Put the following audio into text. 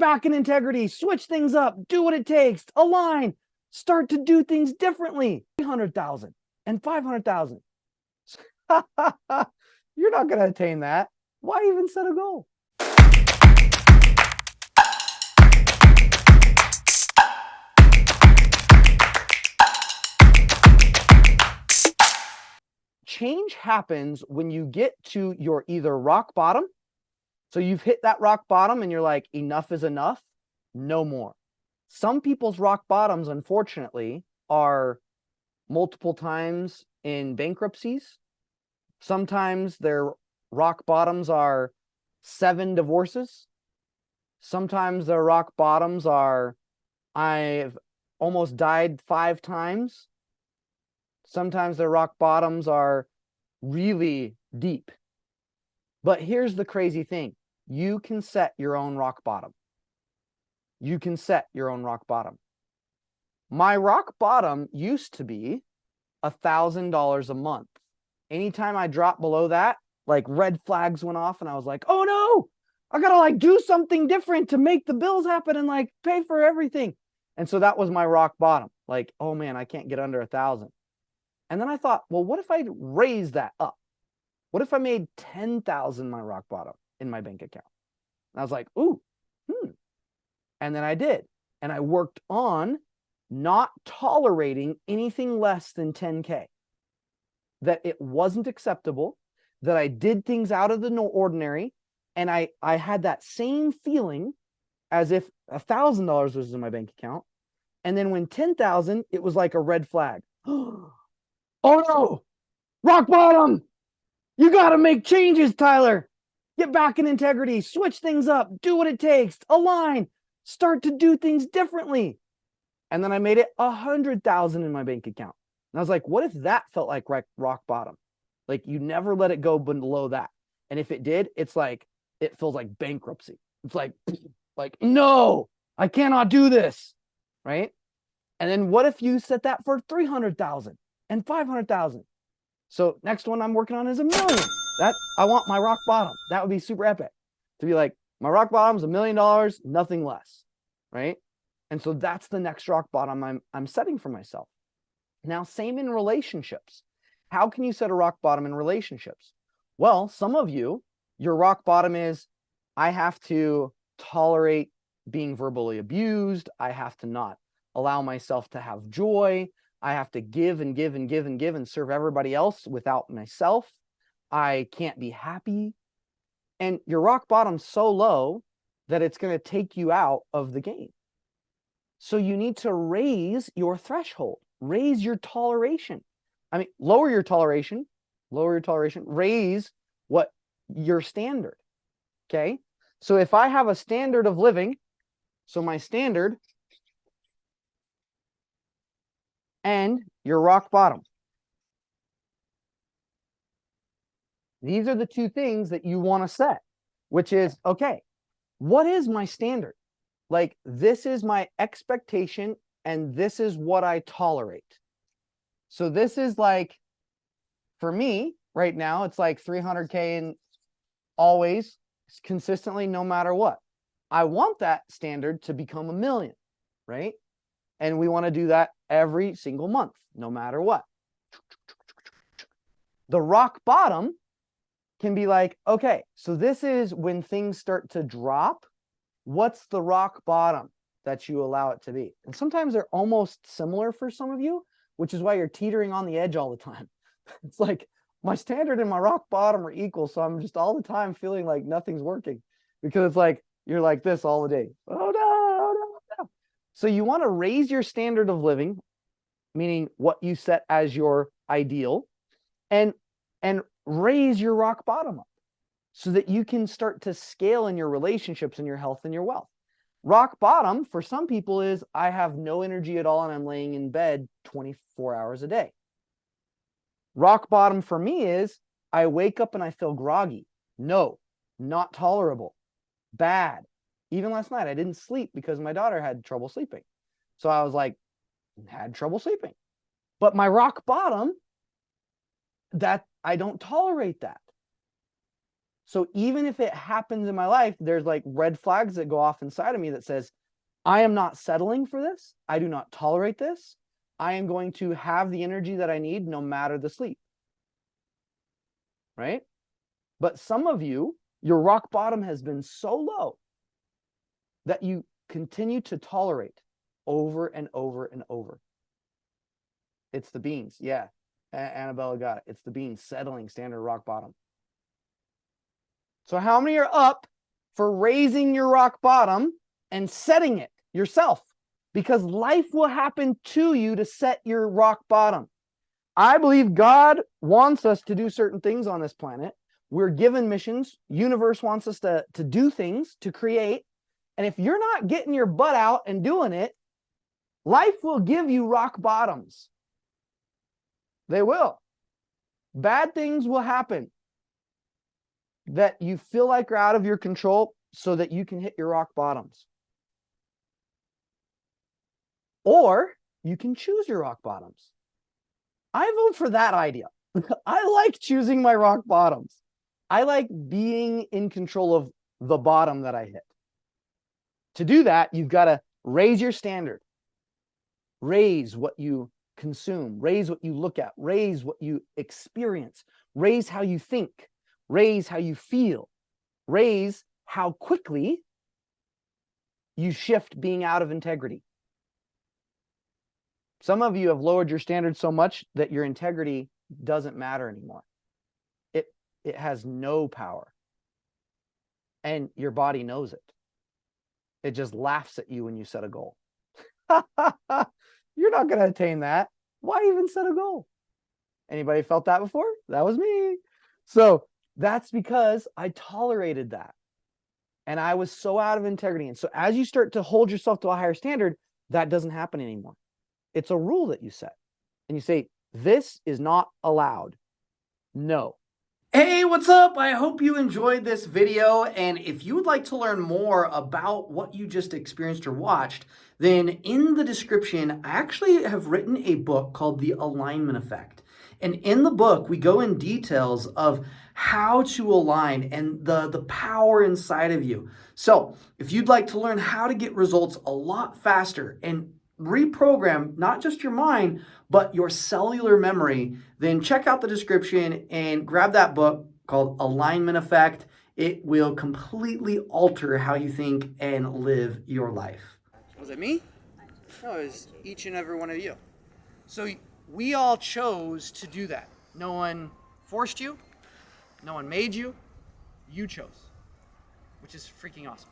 back in integrity, switch things up, do what it takes, align, start to do things differently. 300,000 and 500,000. You're not going to attain that. Why even set a goal? Change happens when you get to your either rock bottom. So you've hit that rock bottom and you're like, enough is enough, no more. Some people's rock bottoms, unfortunately, are multiple times in bankruptcies. Sometimes their rock bottoms are 7 divorces. Sometimes their rock bottoms are, I've almost died 5 times. Sometimes their rock bottoms are really deep. But here's the crazy thing. You can set your own rock bottom. You can set your own rock bottom. My rock bottom used to be $1,000 a month. Anytime I dropped below that, like red flags went off and I was like, oh no, I gotta like do something different to make the bills happen and like pay for everything. And so that was my rock bottom. Like, oh man, I can't get under 1,000. And then I thought, well, what if I raise that up? What if I made 10,000 my rock bottom in my bank account? And I was like, ooh, And then I did. And I worked on not tolerating anything less than 10K. That it wasn't acceptable, that I did things out of the ordinary. And I had that same feeling as if $1,000 was in my bank account. And then when 10,000, it was like a red flag. Oh no, rock bottom. You got to make changes, Tyler. Get back in integrity, switch things up, do what it takes, align, start to do things differently. And then I made it 100,000 in my bank account. And I was like, what if that felt like rock bottom? Like you never let it go below that. And if it did, it's like, it feels like bankruptcy. It's like, no, I cannot do this. Right. And then what if you set that for 300,000 and 500,000? So next one I'm working on is $1 million. That I want my rock bottom. That would be super epic to be like, my rock bottom is $1 million, nothing less. Right. And so that's the next rock bottom I'm setting for myself. Now, same in relationships. How can you set a rock bottom in relationships? Well, some of you, your rock bottom is, I have to tolerate being verbally abused. I have to not allow myself to have joy. I have to give and give and give and give and serve everybody else without myself. I can't be happy. And your rock bottom's so low that it's going to take you out of the game. So you need to raise your threshold, raise your toleration. I mean, lower your toleration, raise what your standard. Okay. So if I have a standard of living, so my standard and your rock bottom. These are the two things that you want to set, which is, okay, what is my standard? Like, this is my expectation and this is what I tolerate. So this is like, for me right now, it's like 300K and always consistently, no matter what. I want that standard to become $1 million, right? And we want to do that every single month, no matter what. The rock bottom can be like, okay, so this is when things start to drop. What's the rock bottom that you allow it to be? And sometimes they're almost similar for some of you, which is why you're teetering on the edge all the time. It's like my standard and my rock bottom are equal. So I'm just all the time feeling like nothing's working because it's like, you're like this all the day. Oh no, oh no, no. So you want to raise your standard of living, meaning what you set as your ideal, and raise your rock bottom up so that you can start to scale in your relationships and your health and your wealth. Rock bottom for some people is, I have no energy at all and I'm laying in bed 24 hours a day. Rock bottom for me is, I wake up and I feel groggy. No, not tolerable. Bad. Even last night, I didn't sleep because my daughter had trouble sleeping. So I was like, had trouble sleeping. But my rock bottom, that I don't tolerate that. So even if it happens in my life, there's like red flags that go off inside of me that says, I am not settling for this. I do not tolerate this. I am going to have the energy that I need no matter the sleep. Right? But some of you, your rock bottom has been so low that you continue to tolerate over and over and over. It's the beans. Yeah. Annabella got it. It's the beans settling standard rock bottom. So how many are up for raising your rock bottom and setting it yourself? Because life will happen to you to set your rock bottom. I believe God wants us to do certain things on this planet. We're given missions. Universe wants us to do things, to create. And if you're not getting your butt out and doing it, life will give you rock bottoms. They will. Bad things will happen that you feel like are out of your control so that you can hit your rock bottoms. Or you can choose your rock bottoms. I vote for that idea. I like choosing my rock bottoms. I like being in control of the bottom that I hit. To do that, you've got to raise your standard. Raise what you consume. Raise what you look at. Raise what you experience. Raise how you think. Raise how you feel. Raise how quickly you shift being out of integrity. Some of you have lowered your standards so much that your integrity doesn't matter anymore. It has no power. And your body knows it. It just laughs at you when you set a goal. You're not going to attain that. Why even set a goal? Anybody felt that before? That was me. So that's because I tolerated that. And I was so out of integrity. And so as you start to hold yourself to a higher standard, that doesn't happen anymore. It's a rule that you set. And you say, this is not allowed. No. Hey, what's up? I hope you enjoyed this video. And if you would like to learn more about what you just experienced or watched, then in the description, I actually have written a book called The Alignment Effect. And in the book, we go in details of how to align and the power inside of you. So if you'd like to learn how to get results a lot faster and reprogram not just your mind, but your cellular memory, then check out the description and grab that book called Alignment Effect. It will completely alter how you think and live your life. Was it me? No, it was each and every one of you. So we all chose to do that. No one forced you. No one made you. You chose, which is freaking awesome.